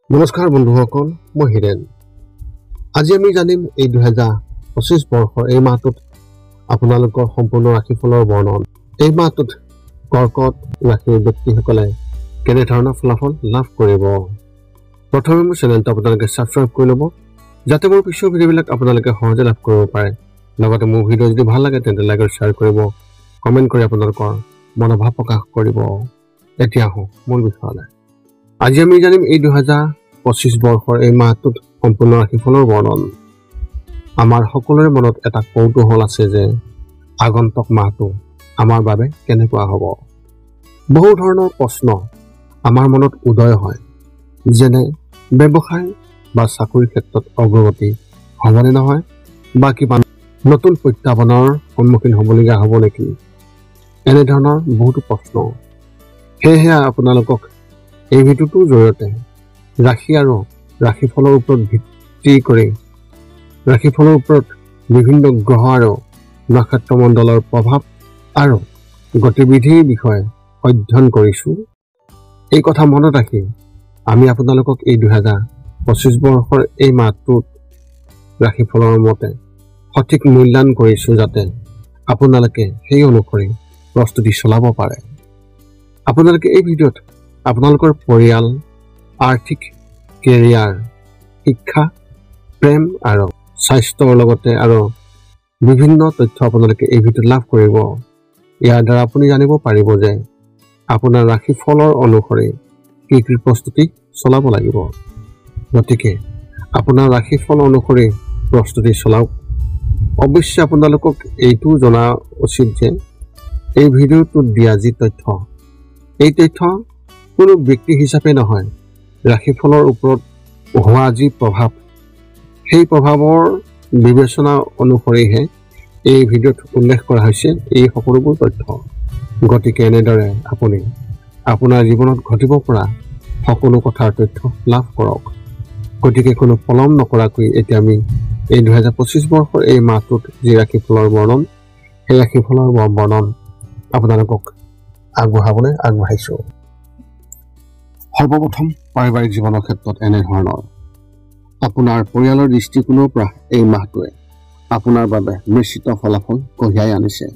নমস্কাৰ বন্ধুসকল, মই হিৰেন। আজি আমি জানিম এই 2025 বৰ্ষৰ এই মাহটোত আপোনালোকৰ সম্পূৰ্ণ ৰাশিফলৰ বৰ্ণন। এই মাহটোত কৰ্কট ৰাশিৰ ব্যক্তিসকলে কেনেধৰণৰ ফলাফল লাভ কৰিব। প্ৰথমে মোৰ চেনেলটো আপোনালোকে ছাবস্ক্ৰাইব কৰি ল'ব, যাতে মোৰ পিছৰ ভিডিঅ'বিলাক আপোনালোকে সহজে লাভ কৰিব পাৰে। লগতে মোৰ ভিডিঅ' যদি ভাল লাগে তেন্তে লাইক আৰু শ্বেয়াৰ কৰিব, কমেণ্ট কৰি আপোনালোকৰ মনোভাৱ প্ৰকাশ কৰিব। এতিয়া আহোঁ মূল বিষয়লৈ। আজি আমি জানিম এই 2025 বৰ্ষৰ এই মাহটোত সম্পূৰ্ণ ৰাশিফলৰ বৰ্ণন। আমাৰ সকলোৰে মনত এটা কৌতূহল আছে যে আগন্তুক মাহটো আমাৰ বাবে কেনেকুৱা হ'ব। বহু ধৰণৰ প্ৰশ্ন আমাৰ মনত উদয় হয়, যেনে ব্যৱসায় বা চাকৰিৰ ক্ষেত্ৰত অগ্ৰগতি হ'বনে নহয়, বা কিবা নতুন প্ৰত্যাহ্বানৰ সন্মুখীন হ'বলগীয়া হ'ব নেকি, এনেধৰণৰ বহুতো প্ৰশ্ন। সেয়েহে আপোনালোকক এই ভিডিঅ'টোৰ জৰিয়তে ৰাশি আৰু ৰাশিফলৰ ওপৰত ভিত্তি কৰি ৰাশিফলৰ ওপৰত বিভিন্ন গ্ৰহ আৰু নক্ষত্ৰমণ্ডলৰ প্ৰভাৱ আৰু গতিবিধিৰ বিষয়ে অধ্যয়ন কৰিছোঁ। এই কথা মনত ৰাখি আমি আপোনালোকক এই 2025 বৰ্ষৰ এই মাহটোত ৰাশিফলৰ মতে সঠিক মূল্যায়ন কৰিছোঁ, যাতে আপোনালোকে সেই অনুসৰি প্ৰস্তুতি চলাব পাৰে। আপোনালোকে এই ভিডিঅ'ত আপোনালোকৰ পৰিয়াল, আৰ্থিক, কেৰিয়াৰ, শিক্ষা, প্ৰেম আৰু স্বাস্থ্যৰ লগতে আৰু বিভিন্ন তথ্য আপোনালোকে এই ভিডিঅ'ত লাভ কৰিব। ইয়াৰ দ্বাৰা আপুনি জানিব পাৰিব যে আপোনাৰ ৰাশিফলৰ অনুসৰি কি কি প্ৰস্তুতি চলাব লাগিব। গতিকে আপোনাৰ ৰাশিফল অনুসৰি প্ৰস্তুতি চলাওক। অৱশ্যে আপোনালোকক এইটো জনা উচিত যে এই ভিডিঅ'টোত দিয়া যি তথ্য, এই তথ্য কোনো ব্যক্তি হিচাপে নহয়, ৰাশিফলৰ ওপৰত হোৱা যি প্ৰভাৱ, সেই প্ৰভাৱৰ বিবেচনা অনুসৰিহে এই ভিডিঅ'ত উল্লেখ কৰা হৈছে এই সকলোবোৰ তথ্য। গতিকে এনেদৰে আপুনি আপোনাৰ জীৱনত ঘটিব পৰা সকলো কথাৰ তথ্য লাভ কৰক। গতিকে কোনো পলম নকৰাকৈ এতিয়া আমি এই 2025 বৰ্ষৰ এই মাহটোত যি ৰাশিফলৰ বৰ্ণন, সেই ৰাশিফলৰ বৰ্ণন আপোনালোকক আগবঢ়াবলৈ আগবাঢ়িছোঁ। সৰ্বপ্ৰথম পাৰিবাৰিক জীৱনৰ ক্ষেত্ৰত এনেধৰণৰ। আপোনাৰ পৰিয়ালৰ দৃষ্টিকোণৰ পৰা এই মাহটোৱে আপোনাৰ বাবে নিশ্চিত ফলাফল কঢ়িয়াই আনিছে।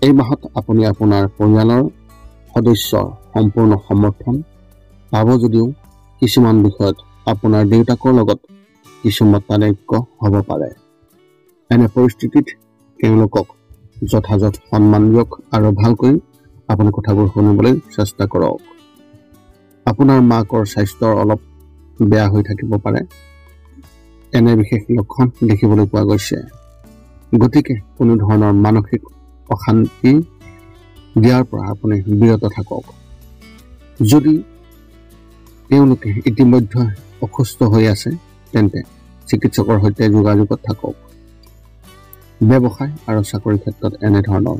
এই মাহত আপুনি আপোনাৰ পৰিয়ালৰ সদস্যৰ সম্পূৰ্ণ সমৰ্থন পাব, যদিও কিছুমান বিষয়ত আপোনাৰ দেউতাকৰ লগত কিছু মতানৈক্য হ'ব পাৰে। এনে পৰিস্থিতিত তেওঁলোকক যথাযথ সন্মান দিয়ক আৰু ভালকৈ আপুনি কথাবোৰ শুনিবলৈ চেষ্টা কৰক। আপোনাৰ মাকৰ স্বাস্থ্যৰ অলপ বেয়া হৈ থাকিব পাৰে, এনে বিশেষ লক্ষণ দেখিবলৈ পোৱা গৈছে। গতিকে কোনো ধৰণৰ মানসিক অশান্তি দিয়াৰ পৰা আপুনি বিৰত থাকক। যদি তেওঁলোকে ইতিমধ্যে অসুস্থ হৈ আছে তেন্তে চিকিৎসকৰ সৈতে যোগাযোগত থাকক। ব্যৱসায় আৰু চাকৰিৰ ক্ষেত্ৰত এনেধৰণৰ।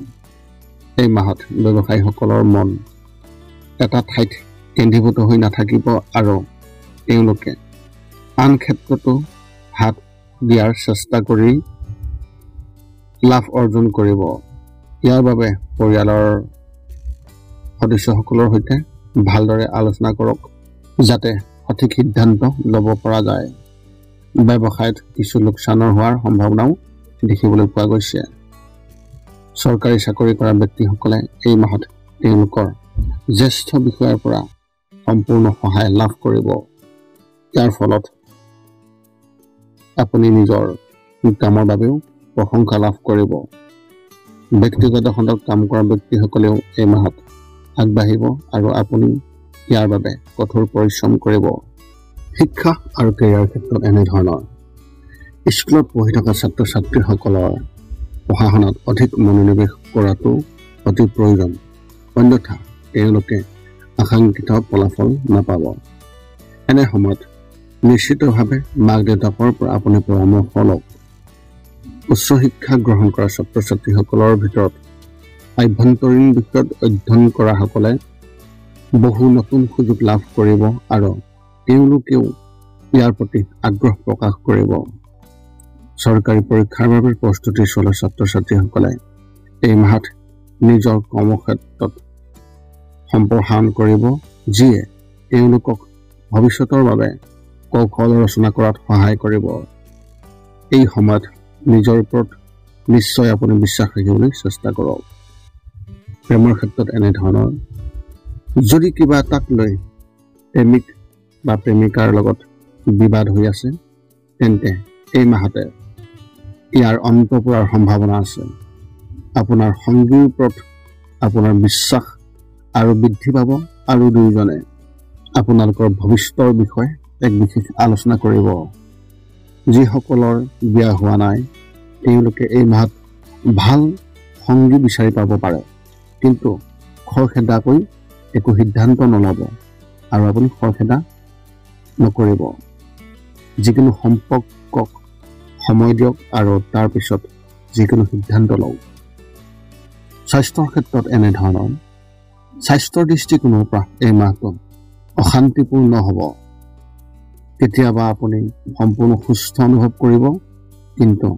এই মাহত ব্যৱসায়ীসকলৰ মন এটা ঠাইত কেন্দ্ৰীভূত হৈ নাথাকিব আৰু তেওঁলোকে আন ক্ষেত্ৰতো হাত দিয়াৰ চেষ্টা কৰি লাভ অৰ্জন কৰিব। ইয়াৰ বাবে পৰিয়ালৰ সদস্যসকলৰ সৈতে ভালদৰে আলোচনা কৰক, যাতে সঠিক সিদ্ধান্ত ল'ব পৰা যায়। ব্যৱসায়ত কিছু লোকচানৰ হোৱাৰ সম্ভাৱনাও দেখিবলৈ পোৱা গৈছে। চৰকাৰী চাকৰি কৰা ব্যক্তিসকলে এই মাহত তেওঁলোকৰ জ্যেষ্ঠ বিষয়াৰ পৰা সম্পূৰ্ণ সহায় লাভ কৰিব। ইয়াৰ ফলত আপুনি নিজৰ কামৰ বাবেও প্ৰশংসা লাভ কৰিব। ব্যক্তিগত খণ্ডত কাম কৰা ব্যক্তিসকলেও এই মাহত আগবাঢ়িব আৰু আপুনি ইয়াৰ বাবে কঠোৰ পৰিশ্ৰম কৰিব। শিক্ষা আৰু কেৰিয়াৰ ক্ষেত্ৰত এনেধৰণৰ। স্কুলত পঢ়ি থকা ছাত্ৰ ছাত্ৰীসকলৰ পঢ়া শুনাত অধিক মনোনিৱেশ কৰাটো অতি প্ৰয়োজন, অন্যথা তেওঁলোকে আকাংক্ষিত ফলাফল নাপাব। এনে সময়ত নিশ্চিতভাৱে মাক দেউতাকৰ পৰা আপুনি পৰামৰ্শ লওক। উচ্চ শিক্ষা গ্ৰহণ কৰা ছাত্ৰ ছাত্ৰীসকলৰ ভিতৰত আভ্যন্তৰীণ বিষয়ত অধ্যয়ন কৰাসকলে বহু নতুন সুযোগ লাভ কৰিব আৰু তেওঁলোকেও ইয়াৰ প্ৰতি আগ্ৰহ প্ৰকাশ কৰিব। চৰকাৰী পৰীক্ষাৰ বাবে প্ৰস্তুতি চলোৱা ছাত্ৰ ছাত্ৰীসকলে এই মাহত নিজৰ কৰ্মক্ষেত্ৰত সম্প্ৰসাৰণ কৰিব, যিয়ে তেওঁলোকক ভৱিষ্যতৰ বাবে কৌশল ৰচনা কৰাত সহায় কৰিব। এই সময়ত নিজৰ ওপৰত নিশ্চয় আপুনি বিশ্বাস ৰাখিবলৈ চেষ্টা কৰক। প্ৰেমৰ ক্ষেত্ৰত এনেধৰণৰ যদি কিবা এটাক লৈ প্ৰেমিক বা প্ৰেমিকাৰ লগত বিবাদ হৈ আছে, তেন্তে এই মাহতে ইয়াৰ অন্ত পৰাৰ সম্ভাৱনা আছে। আপোনাৰ সংগীৰ ওপৰত আপোনাৰ বিশ্বাস আৰু বৃদ্ধি পাব আৰু দুয়োজনে আপোনালোকৰ ভৱিষ্যতৰ বিষয়ে এক বিশেষ আলোচনা কৰিব। যিসকলৰ বিয়া হোৱা নাই তেওঁলোকে এই মাহত ভাল সংগী বিচাৰি পাব পাৰে, কিন্তু খৰখেদাকৈ একো সিদ্ধান্ত নল'ব আৰু আপুনি খৰখেদা নকৰিব। যিকোনো সম্পৰ্কক সময় দিয়ক আৰু তাৰ পিছত যিকোনো সিদ্ধান্ত লওক। স্বাস্থ্যৰ ক্ষেত্ৰত এনেধৰণৰ স্বাস্থ্যৰ দৃষ্টিকোণৰ পৰা এই মাহটো অশান্তিপূৰ্ণ হ'ব। কেতিয়াবা আপুনি সম্পূৰ্ণ সুস্থ অনুভৱ কৰিব, কিন্তু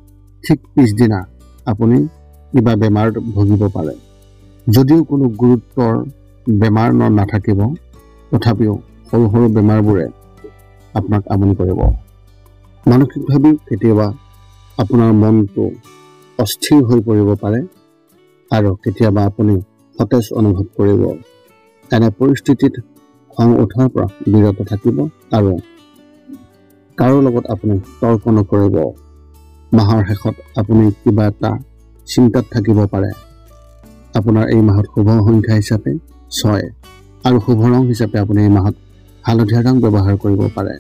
ঠিক পিছদিনা আপুনি কিবা বেমাৰত ভুগিব পাৰে। যদিও কোনো গুৰুত্বৰ বেমাৰ নাথাকিব, তথাপিও সৰু সৰু বেমাৰবোৰে আপোনাক আমনি কৰিব। মানসিকভাৱেও কেতিয়াবা আপোনাৰ মনটো অস্থিৰ হৈ পৰিব পাৰে আৰু কেতিয়াবা আপুনি সতেজ অনুভৱ কৰিব। এনে পৰিস্থিতিত খং উঠাৰ পৰা বিৰত থাকিব আৰু কাৰো লগত আপুনি তৰ্ক নকৰিব। মাহৰ শেষত আপুনি কিবা এটা চিন্তাত থাকিব পাৰে। আপোনাৰ এই মাহত শুভ সংখ্যা হিচাপে 6 আৰু শুভ ৰং হিচাপে আপুনি এই মাহত হালধীয়া ৰং ব্যৱহাৰ কৰিব পাৰে।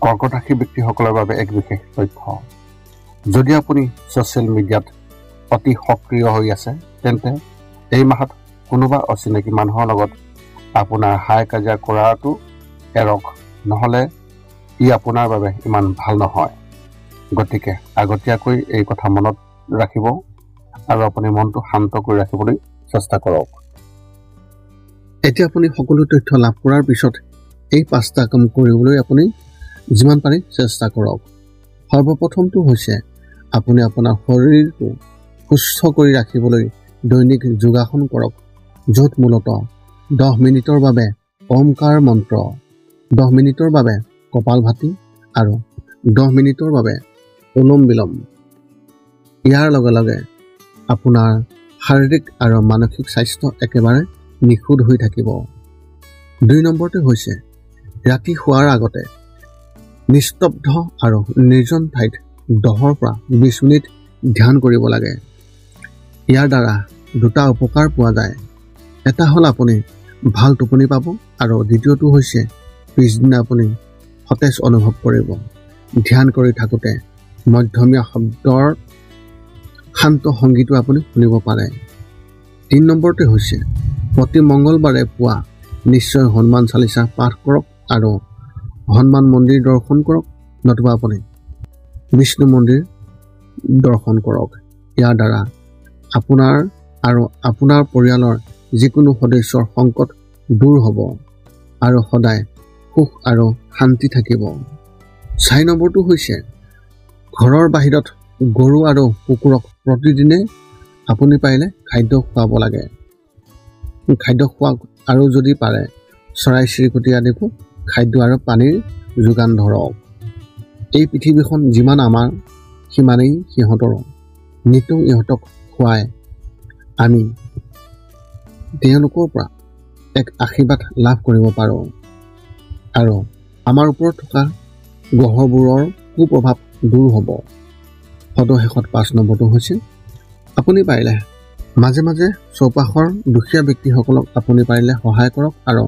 কৰ্কট ৰাশি ব্যক্তিসকলৰ বাবে এক বিশেষ তথ্য। যদি আপুনি ছ'চিয়েল মিডিয়াত অতি সক্ৰিয় হৈ আছে, তেন্তে এই মাহত কোনোবা অচিনাকি মানুহৰ লগত আপোনাৰ হাই কাজিয়া কৰাটো এৰক, নহ'লে ই আপোনাৰ বাবে ইমান ভাল নহয়। গতিকে আগতীয়াকৈ এই কথা মনত ৰাখিব আৰু আপুনি মনটো শান্ত কৰি ৰাখিবলৈ চেষ্টা কৰক। এতিয়া আপুনি সকলো তথ্য লাভ কৰাৰ পিছত এই 5টা কাম কৰিবলৈ আপুনি যিমান পাৰি চেষ্টা কৰক। সৰ্বপ্ৰথমটো হৈছে আপুনি আপোনাৰ শৰীৰটো সুস্থ কৰি ৰাখিবলৈ দৈনিক যোগাসন কৰক, য'ত মূলতঃ 10 মিনিটৰ বাবে ওমকাৰ মন্ত্ৰ, 10 মিনিটৰ বাবে কপালভাতি আৰু 10 মিনিটৰ বাবে অনুলোম বিলোম। ইয়াৰ লগে লগে আপোনাৰ শাৰীৰিক আৰু মানসিক স্বাস্থ্য একেবাৰে নিখুঁত হৈ থাকিব। 2 নম্বৰটো হৈছে ৰাতি শোৱাৰ আগতে নিস্তব্ধ আৰু নিৰ্জন ঠাইত 10 পৰা 20 মিনিট ধ্যান কৰিব লাগে। ইয়াৰ দ্বাৰা 2টা উপকাৰ পোৱা যায়। এটা হ'ল আপুনি ভাল টোপনি পাব আৰু দ্বিতীয়টো হৈছে পিছদিনা আপুনি সতেজ অনুভৱ কৰিব। ধ্যান কৰি থাকোঁতে মধ্যমীয়া শব্দৰ শান্ত সংগীতো আপুনি শুনিব পাৰে। 3 নম্বৰটো হৈছে প্ৰতি মংগলবাৰে পুৱা নিশ্চয় হনুমান চালিচা পাঠ কৰক আৰু হনুমান মন্দিৰ দৰ্শন কৰক, নতুবা আপুনি বিষ্ণু মন্দিৰ দৰ্শন কৰক। ইয়াৰ দ্বাৰা আপোনাৰ আৰু আপোনাৰ পৰিয়ালৰ যিকোনো সদস্যৰ সংকট দূৰ হ'ব আৰু সদায় সুখ আৰু শান্তি থাকিব। 4 নম্বৰটো হৈছে ঘৰৰ বাহিৰত গৰু আৰু কুকুৰক প্ৰতিদিনে আপুনি পাৰিলে খাদ্য খুৱাব লাগে। খাদ্য খোৱাওক আৰু যদি পাৰে চৰাই চিৰিকটি আদিকো খাদ্য আৰু পানীৰ যোগান ধৰক। এই পৃথিৱীখন যিমান আমাৰ সিমানেই সিহঁতৰো। নিতৌ ইহঁতক খুৱাই আমি তেওঁলোকৰ পৰা এক আশীৰ্বাদ লাভ কৰিব পাৰোঁ আৰু আমাৰ ওপৰত থকা গ্ৰহবোৰৰ কুপ্ৰভাৱ দূৰ হ'ব। সদশেষত 5 নম্বৰটো হৈছে আপুনি পাৰিলে মাজে মাজে চৌপাশৰ দুখীয়া ব্যক্তিসকলক আপুনি পাৰিলে সহায় কৰক আৰু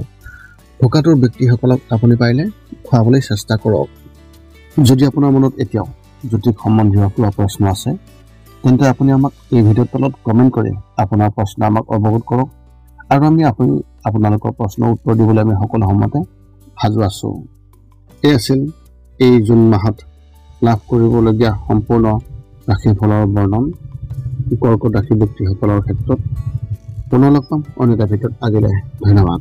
ভোকাতুৰ ব্যক্তিসকলক আপুনি পাৰিলে খুৱাবলৈ চেষ্টা কৰক। যদি আপোনাৰ মনত এতিয়াও জ্যোতিষ সম্বন্ধীয় কিবা প্ৰশ্ন আছে, তেন্তে আপুনি আমাক এই ভিডিঅ'ৰ তলত কমেণ্ট কৰি আপোনাৰ প্ৰশ্ন আমাক অৱগত কৰক আৰু আমি আপোনালোকৰ প্ৰশ্নৰ উত্তৰ দিবলৈ আমি সকলো সময়তে সাজু আছোঁ। এই আছিল এই জুন মাহত লাভ কৰিবলগীয়া সম্পূৰ্ণ ৰাশিফলৰ বৰ্ণন কৰ্কট ৰাশি ব্যক্তিসকলৰ ক্ষেত্ৰত। পুনৰ লগ পাম অন্য এটা ভিডিঅ'ত। আজিলৈ ধন্যবাদ।